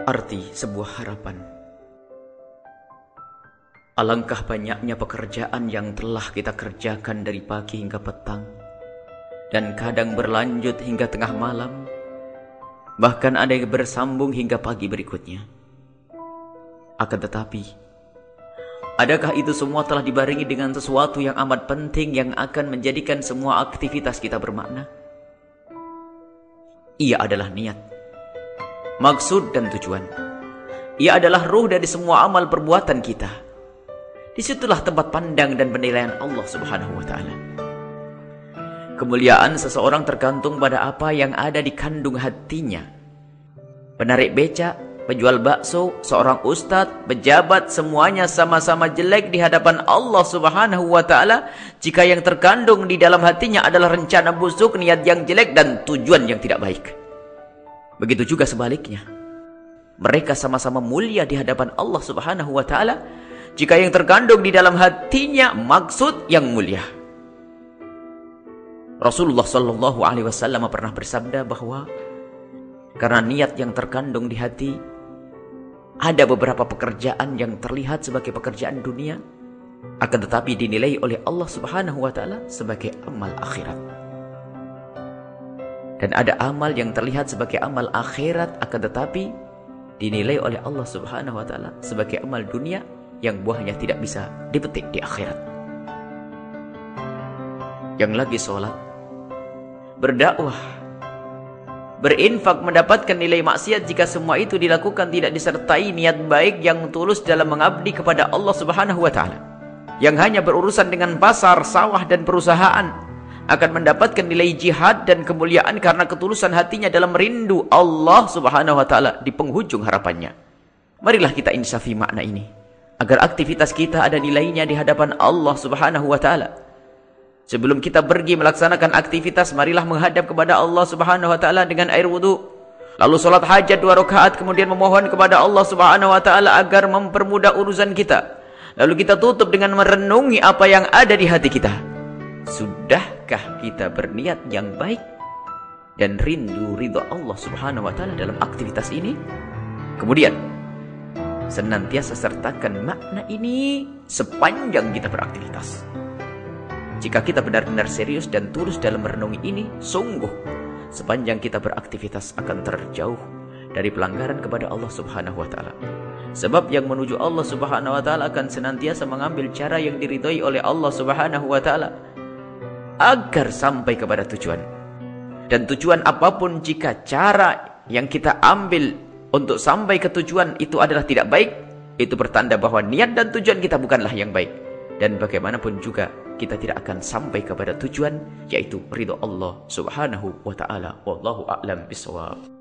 Arti sebuah harapan. Alangkah banyaknya pekerjaan yang telah kita kerjakan dari pagi hingga petang, dan kadang berlanjut hingga tengah malam, bahkan ada yang bersambung hingga pagi berikutnya. Akan tetapi, adakah itu semua telah dibarengi dengan sesuatu yang amat penting yang akan menjadikan semua aktivitas kita bermakna? Ia adalah niat, maksud dan tujuan. Ia adalah ruh dari semua amal perbuatan kita. Disitulah tempat pandang dan penilaian Allah Subhanahu wa Ta'ala. Kemuliaan seseorang tergantung pada apa yang ada di kandung hatinya. Penarik becak, penjual bakso, seorang ustadz, pejabat, semuanya sama-sama jelek di hadapan Allah Subhanahu wa Ta'ala jika yang terkandung di dalam hatinya adalah rencana busuk, niat yang jelek, dan tujuan yang tidak baik. Begitu juga sebaliknya. Mereka sama-sama mulia di hadapan Allah Subhanahu wa Ta'ala jika yang terkandung di dalam hatinya maksud yang mulia. Rasulullah Shallallahu Alaihi Wasallam pernah bersabda bahwa karena niat yang terkandung di hati, ada beberapa pekerjaan yang terlihat sebagai pekerjaan dunia, akan tetapi dinilai oleh Allah Subhanahu wa Ta'ala sebagai amal akhirat. Dan ada amal yang terlihat sebagai amal akhirat, akan tetapi dinilai oleh Allah Subhanahu wa Ta'ala sebagai amal dunia yang buahnya tidak bisa dipetik di akhirat. Yang lagi sholat, berdakwah, berinfak, mendapatkan nilai maksiat jika semua itu dilakukan tidak disertai niat baik yang tulus dalam mengabdi kepada Allah Subhanahu wa Ta'ala. Yang hanya berurusan dengan pasar, sawah, dan perusahaan akan mendapatkan nilai jihad dan kemuliaan karena ketulusan hatinya dalam rindu Allah Subhanahu wa Ta'ala di penghujung harapannya. Marilah kita insafi makna ini, agar aktivitas kita ada nilainya di hadapan Allah Subhanahu wa Ta'ala. Sebelum kita pergi melaksanakan aktivitas, marilah menghadap kepada Allah Subhanahu wa Ta'ala dengan air wudu, lalu sholat hajat 2 rakaat, kemudian memohon kepada Allah Subhanahu wa Ta'ala agar mempermudah urusan kita. Lalu kita tutup dengan merenungi apa yang ada di hati kita. Sudahkah kita berniat yang baik dan rindu ridha Allah Subhanahu wa Ta'ala dalam aktivitas ini? Kemudian senantiasa sertakan makna ini sepanjang kita beraktivitas. Jika kita benar-benar serius dan tulus dalam merenungi ini, sungguh sepanjang kita beraktivitas akan terjauh dari pelanggaran kepada Allah Subhanahu wa Ta'ala. Sebab yang menuju Allah Subhanahu wa Ta'ala akan senantiasa mengambil cara yang diridhoi oleh Allah Subhanahu wa Ta'ala agar sampai kepada tujuan. Dan tujuan apapun, jika cara yang kita ambil untuk sampai ke tujuan itu adalah tidak baik, itu bertanda bahwa niat dan tujuan kita bukanlah yang baik. Dan bagaimanapun juga kita tidak akan sampai kepada tujuan, yaitu ridha Allah Subhanahu wa Ta'ala. Wallahu a'lam bishawab.